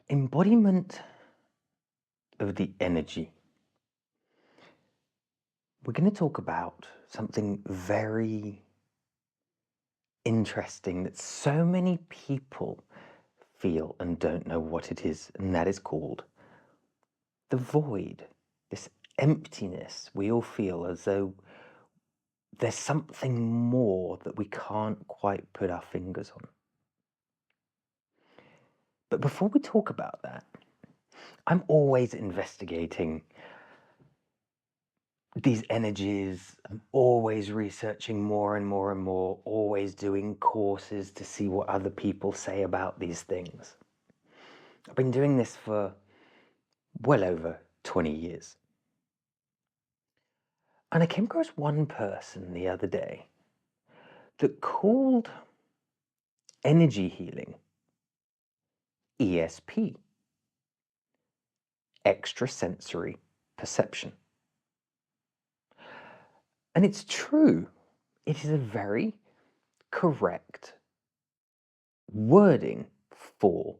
Embodiment of the energy. We're going to talk about something very interesting that so many people feel and don't know what it is, and that is called the void, this emptiness we all feel as though there's something more that we can't quite put our fingers on. But before we talk about that, I'm always investigating these energies. I'm always researching more and more and more, always doing courses to see what other people say about these things. I've been doing this for well over 20 years. And I came across one person the other day that called energy healing ESP, extrasensory perception. And it's true, it is a very correct wording for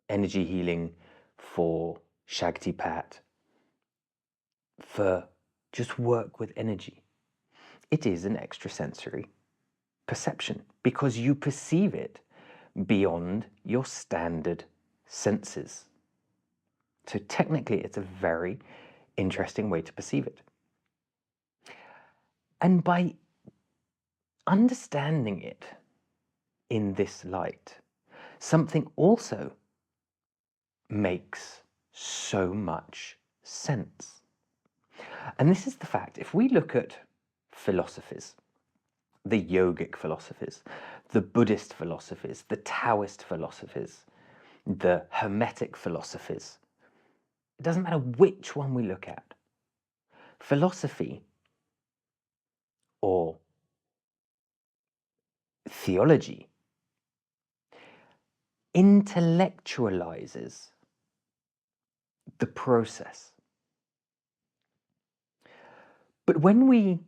energy healing, for Shaktipat, for just work with energy. It is an extrasensory perception because you perceive it beyond your standard senses. So technically, it's a very interesting way to perceive it. And by understanding it in this light, something also makes so much sense. And this is the fact, if we look at philosophies, the yogic philosophies, the Buddhist philosophies, the Taoist philosophies, the hermetic philosophies, it doesn't matter which one we look at. Philosophy or theology intellectualizes the process. But when we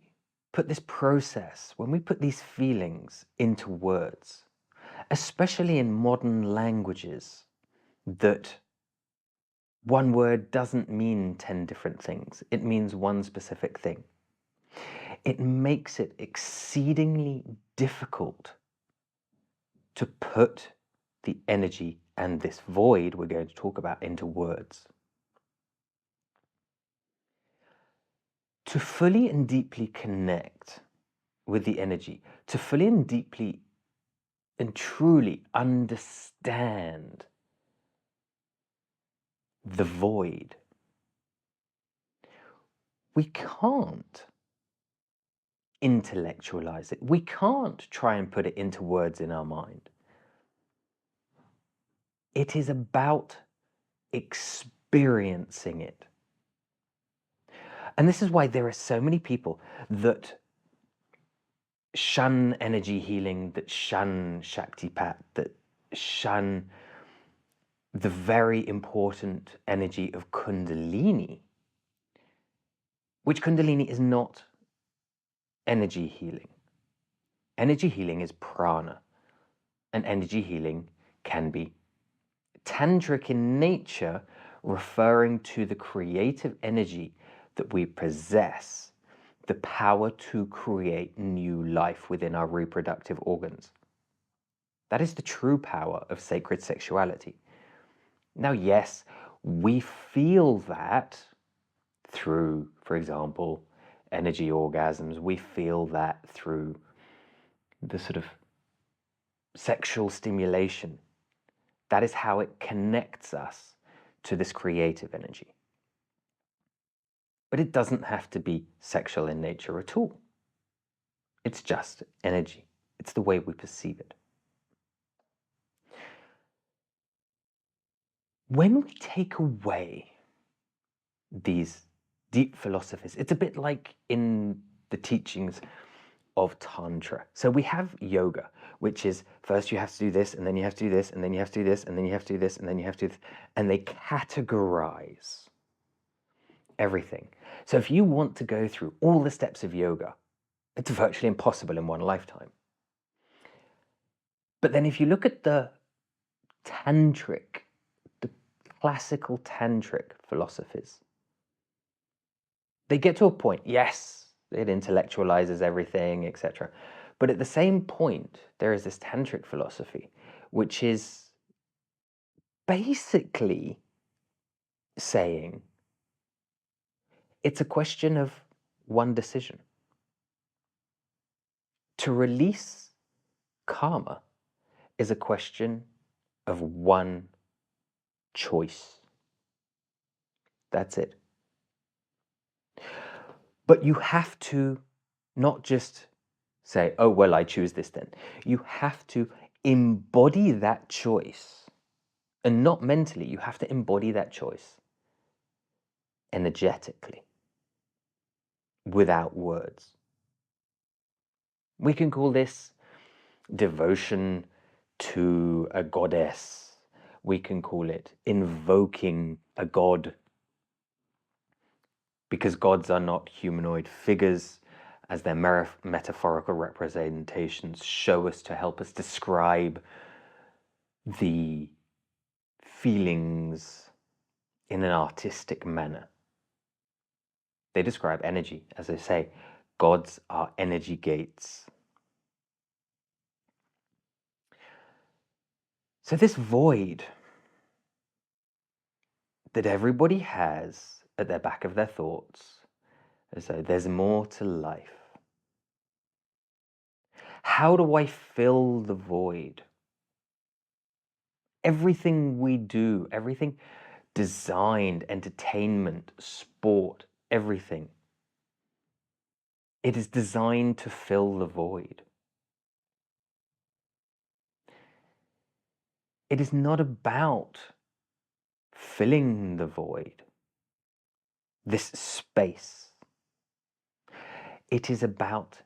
put this process, when we put these feelings into words, especially in modern languages, that one word doesn't mean 10 different things, it means one specific thing. It makes it exceedingly difficult to put the energy and this void we're going to talk about into words. To fully and deeply connect with the energy, to fully and deeply and truly understand the void, we can't intellectualize it. We can't try and put it into words in our mind. It is about experiencing it. And this is why there are so many people that shun energy healing, that shun Shaktipat, that shun the very important energy of Kundalini, which Kundalini is not energy healing. Energy healing is prana, and energy healing can be tantric in nature, referring to the creative energy that we possess, the power to create new life within our reproductive organs. That is the true power of sacred sexuality. Now, yes, we feel that through, for example, energy orgasms. We feel that through the sort of sexual stimulation. That is how it connects us to this creative energy. But it doesn't have to be sexual in nature at all. It's just energy. It's the way we perceive it. When we take away these deep philosophies, it's a bit like in the teachings of Tantra. So we have yoga, which is first you have to do this, and then you have to do this, and then you have to do this, and then you have to do this, and then you have to do this, and they categorize everything. So if you want to go through all the steps of yoga, it's virtually impossible in one lifetime. But then if you look at the tantric classical tantric philosophies. They get to a point, yes, it intellectualizes everything, etc. But at the same point, there is this tantric philosophy, which is basically saying it's a question of one decision. To release karma is a question of one choice. That's it. But you have to not just say, oh, well, I choose this then. You have to embody that choice. And not mentally, you have to embody that choice energetically, without words. We can call this devotion to a goddess. We can call it invoking a god, because gods are not humanoid figures, as their metaphorical representations show us to help us describe the feelings in an artistic manner. They describe energy. As I say, gods are energy gates. So this void that everybody has at the back of their thoughts, as though there's more to life. How do I fill the void? Everything we do, everything designed, entertainment, sport, everything, it is designed to fill the void. It is not about filling the void, this space. It is about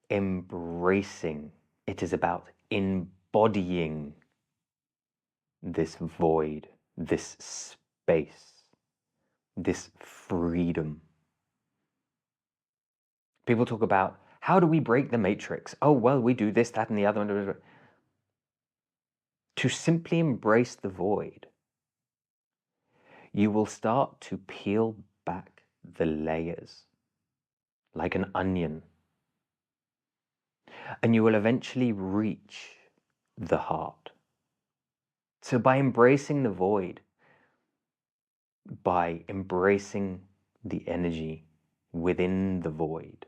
embracing. It is about embodying this void, this space, this freedom. People talk about, how do we break the matrix? Oh, well, we do this, that, and the other. To simply embrace the void, you will start to peel back the layers like an onion, and you will eventually reach the heart. So by embracing the void, by embracing the energy within the void,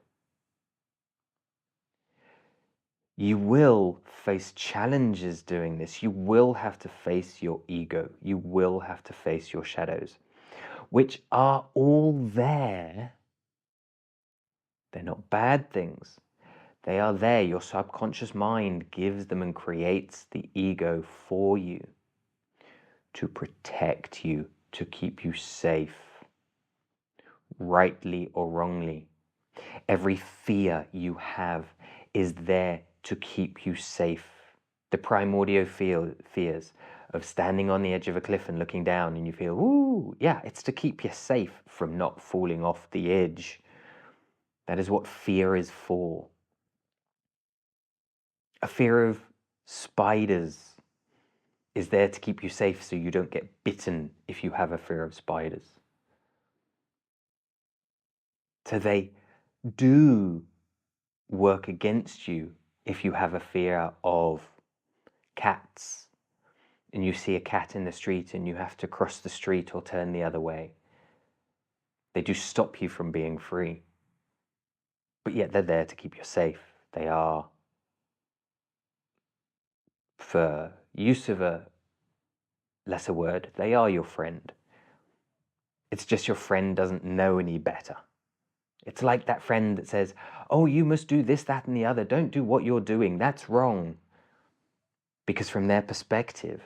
you will face challenges doing this. You will have to face your ego. You will have to face your shadows, which are all there. They're not bad things. They are there. Your subconscious mind gives them and creates the ego for you to protect you, to keep you safe, rightly or wrongly. Every fear you have is there to keep you safe. The primordial fears of standing on the edge of a cliff and looking down and you feel, ooh, yeah, it's to keep you safe from not falling off the edge. That is what fear is for. A fear of spiders is there to keep you safe so you don't get bitten if you have a fear of spiders. So they do work against you if you have a fear of cats and you see a cat in the street and you have to cross the street or turn the other way. They do stop you from being free, but yet they're there to keep you safe. They are, for use of a lesser word, they are your friend. It's just your friend doesn't know any better. It's like that friend that says, oh, you must do this, that, and the other. Don't do what you're doing. That's wrong. Because from their perspective,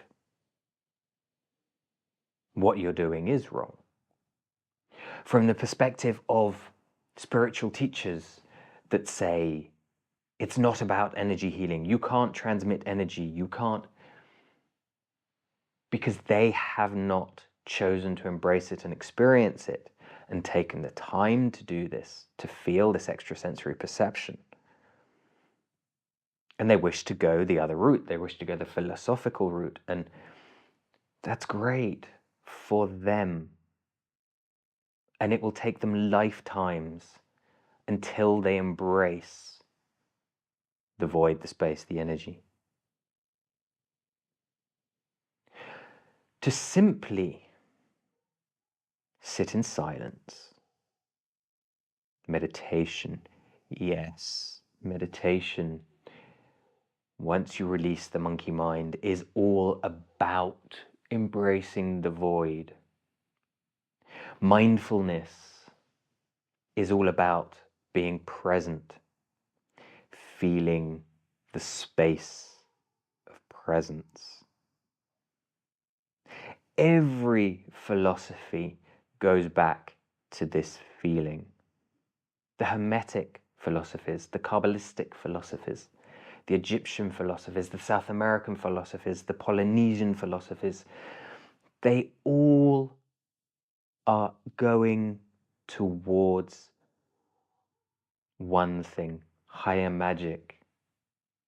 what you're doing is wrong. From the perspective of spiritual teachers that say, it's not about energy healing. You can't transmit energy. You can't, because they have not chosen to embrace it and experience it and taken the time to do this, to feel this extrasensory perception. And they wish to go the other route. They wish to go the philosophical route. And that's great. for them. And it will take them lifetimes until they embrace the void, the space, the energy. To simply sit in silence. Meditation. Yes, meditation, once you release the monkey mind, is all about embracing the void. Mindfulness is all about being present, feeling the space of presence. Every philosophy goes back to this feeling. The hermetic philosophies, the Kabbalistic philosophies, the Egyptian philosophies, the South American philosophies, the Polynesian philosophies, they all are going towards one thing, higher magic,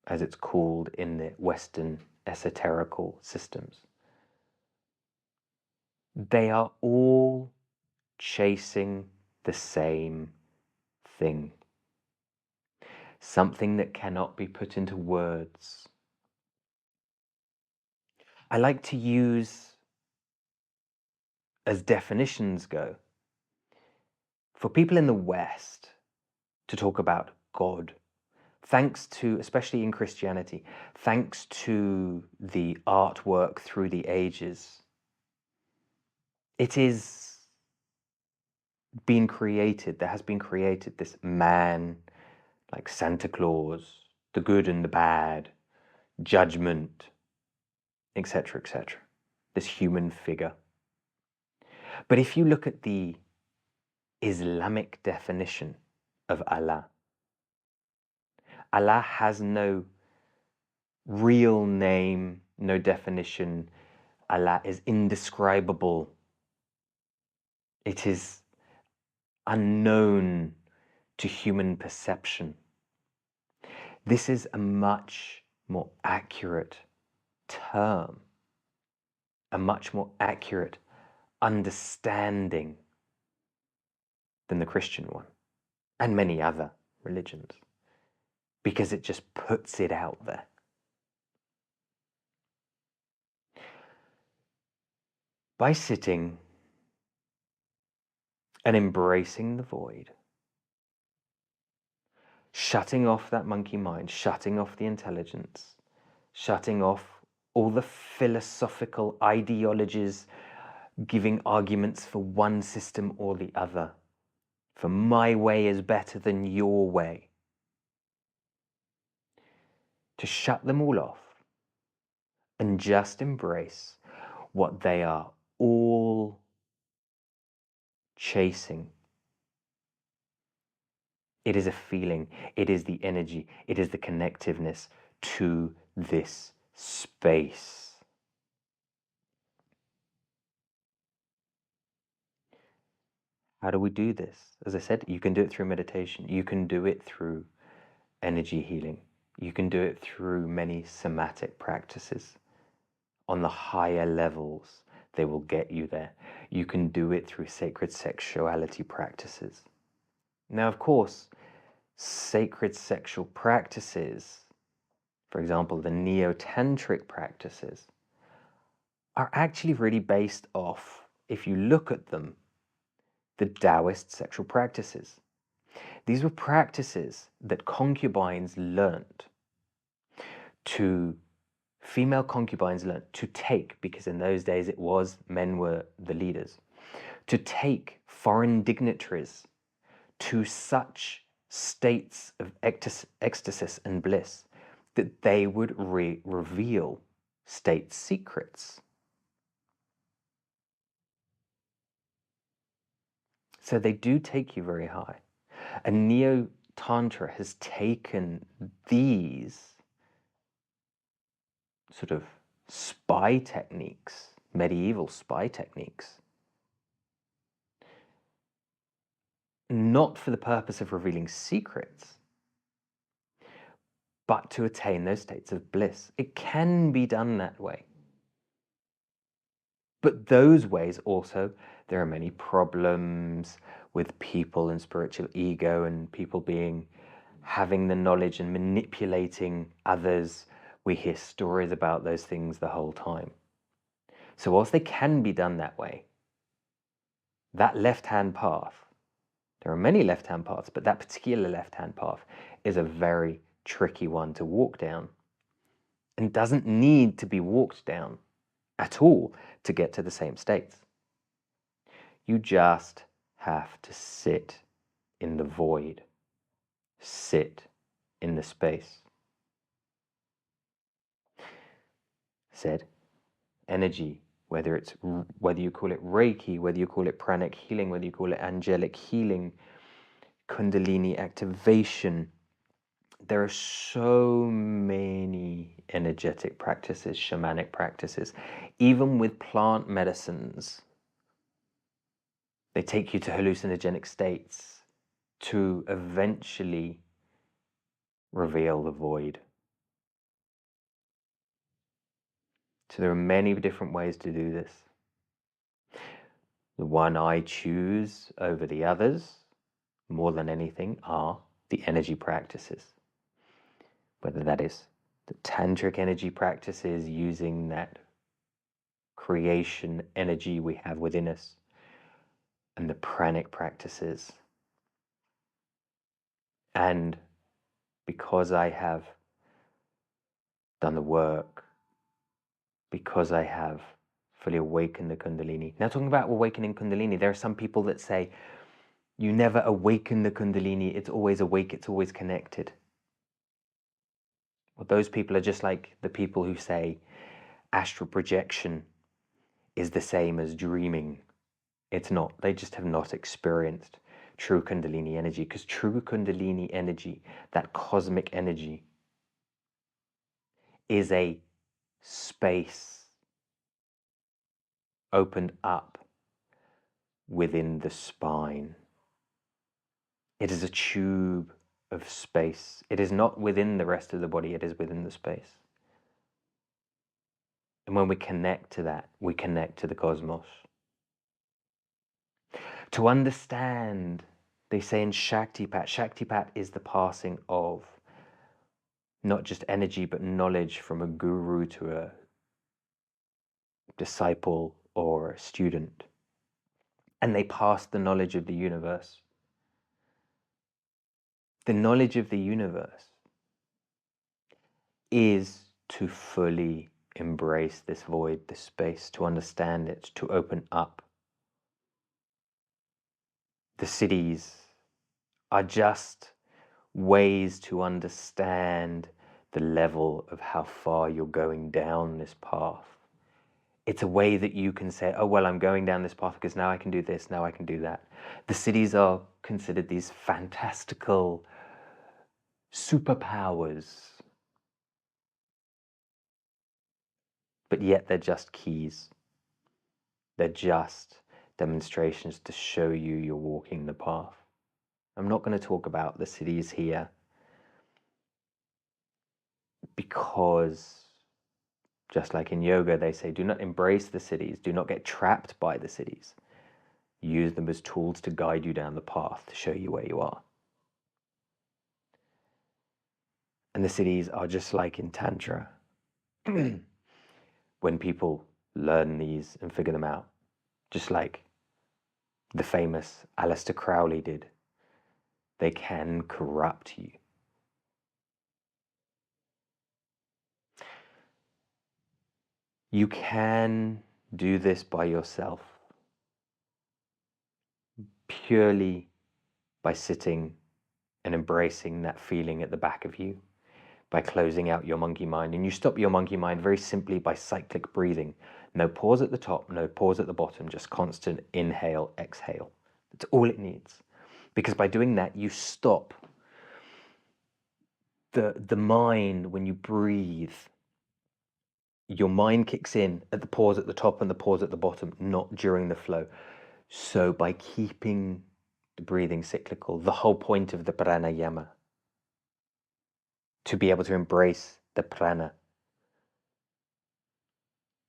as it's called in the Western esoterical systems. They are all chasing the same thing. Something that cannot be put into words. I like to use, as definitions go, for people in the West to talk about God, thanks to, especially in Christianity, thanks to the artwork through the ages, it is being created, there has been created this man, like Santa Claus, the good and the bad, judgment, etc., etc. This human figure. But if you look at the Islamic definition of Allah, Allah has no real name, no definition. Allah is indescribable. It is unknown to human perception. This is a much more accurate term, a much more accurate understanding than the Christian one and many other religions, because it just puts it out there. By sitting and embracing the void, shutting off that monkey mind, shutting off the intelligence, shutting off all the philosophical ideologies, giving arguments for one system or the other, for my way is better than your way. To shut them all off and just embrace what they are all chasing. It is a feeling, it is the energy, it is the connectiveness to this space. How do we do this? As I said, you can do it through meditation. You can do it through energy healing. You can do it through many somatic practices. On the higher levels, they will get you there. You can do it through sacred sexuality practices. Now, of course, sacred sexual practices, for example, the neo-tantric practices, are actually really based off, if you look at them, the Taoist sexual practices. These were practices that concubines learned to, female concubines learned to take, because in those days it was, men were the leaders, to take foreign dignitaries to such states of ecstasy and bliss that they would reveal state secrets. So they do take you very high. And Neo-Tantra has taken these sort of spy techniques, medieval spy techniques, not for the purpose of revealing secrets, but to attain those states of bliss. It can be done that way. But those ways also, there are many problems with people and spiritual ego and people having the knowledge and manipulating others. We hear stories about those things the whole time. So whilst they can be done that way, that left-hand path, there are many left-hand paths, but that particular left-hand path is a very tricky one to walk down and doesn't need to be walked down at all to get to the same states. You just have to sit in the void, sit in the space. Said energy, whether you call it Reiki, whether you call it pranic healing, whether you call it angelic healing, Kundalini activation, there are so many energetic practices, shamanic practices. Even with plant medicines, they take you to hallucinogenic states to eventually reveal the void. So there are many different ways to do this. The one I choose over the others, more than anything, are the energy practices. Whether that is the tantric energy practices, using that creation energy we have within us, and the pranic practices. And because I have done the work, because I have fully awakened the Kundalini. Now, talking about awakening Kundalini, there are some people that say, you never awaken the Kundalini, it's always awake, it's always connected. Well, those people are just like the people who say astral projection is the same as dreaming. It's not. They just have not experienced true Kundalini energy, because true Kundalini energy, that cosmic energy, is a space opened up within the spine. It is a tube of space. It is not within the rest of the body, it is within the space. And when we connect to that, we connect to the cosmos. To understand, they say in Shaktipat is the passing of not just energy, but knowledge from a guru to a disciple or a student. And they pass the knowledge of the universe. The knowledge of the universe is to fully embrace this void, this space, to understand it, to open up. The cities are just ways to understand the level of how far you're going down this path. It's a way that you can say, oh, well, I'm going down this path because now I can do this, now I can do that. The cities are considered these fantastical superpowers, but yet they're just keys. They're just demonstrations to show you you're walking the path. I'm not going to talk about the cities here because, just like in yoga, they say, do not embrace the cities, do not get trapped by the cities. Use them as tools to guide you down the path, to show you where you are. And the cities are just like in Tantra. When people learn these and figure them out, just like the famous Aleister Crowley did, they can corrupt you. You can do this by yourself, purely by sitting and embracing that feeling at the back of you, by closing out your monkey mind. And you stop your monkey mind very simply by cyclic breathing. No pause at the top, no pause at the bottom, just constant inhale, exhale. That's all it needs. Because by doing that, you stop the mind. When you breathe, your mind kicks in at the pause at the top and the pause at the bottom, not during the flow. So by keeping the breathing cyclical, the whole point of the pranayama, to be able to embrace the prana,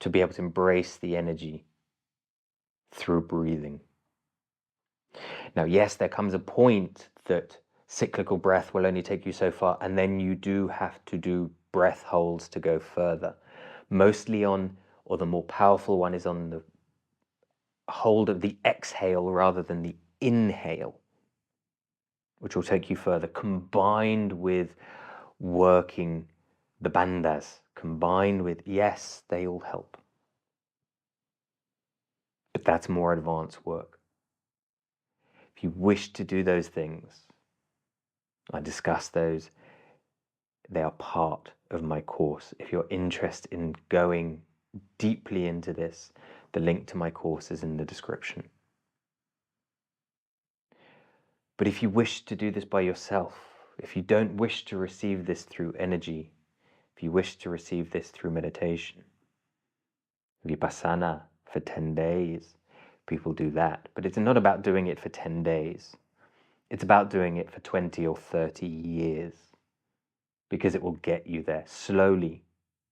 to be able to embrace the energy, through breathing. Now, yes, there comes a point that cyclical breath will only take you so far, and then you do have to do breath holds to go further. Mostly on, or the more powerful one is on the hold of the exhale rather than the inhale, which will take you further, combined with working the bandhas, combined with, yes, they all help. But that's more advanced work. If you wish to do those things, I discuss those. They are part of my course. If you're interested in going deeply into this, the link to my course is in the description. But if you wish to do this by yourself, if you don't wish to receive this through energy, if you wish to receive this through meditation, vipassana for 10 days, people do that. But it's not about doing it for 10 days. It's about doing it for 20 or 30 years, because it will get you there slowly,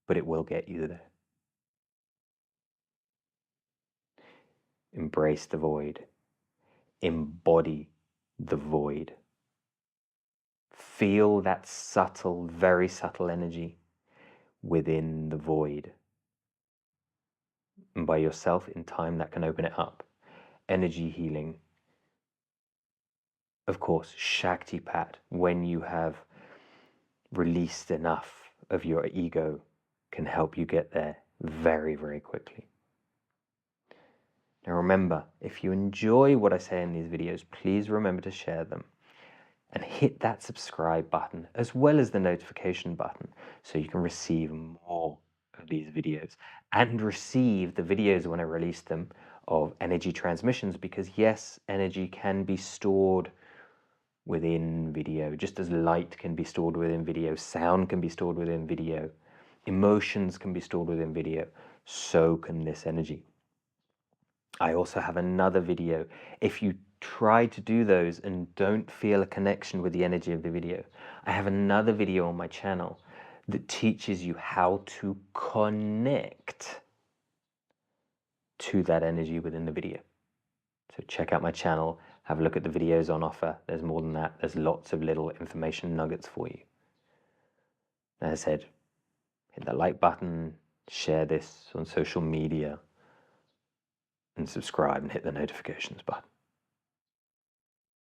but it will get you there. Embrace the void. Embody the void. Feel that subtle, very subtle energy within the void. And by yourself, in time, that can open it up. Energy healing. Of course, Shaktipat, when you have released enough of your ego, can help you get there very, very quickly. Now remember, if you enjoy what I say in these videos, please remember to share them and hit that subscribe button as well as the notification button so you can receive more of these videos and receive the videos when I release them of energy transmissions, because yes, energy can be stored within video, just as light can be stored within video, sound can be stored within video, emotions can be stored within video, so can this energy. I also have another video. If you try to do those and don't feel a connection with the energy of the video, I have another video on my channel that teaches you how to connect to that energy within the video. So check out my channel, have a look at the videos on offer. There's more than that. There's lots of little information nuggets for you. As I said, hit that like button, share this on social media, and subscribe and hit the notifications button.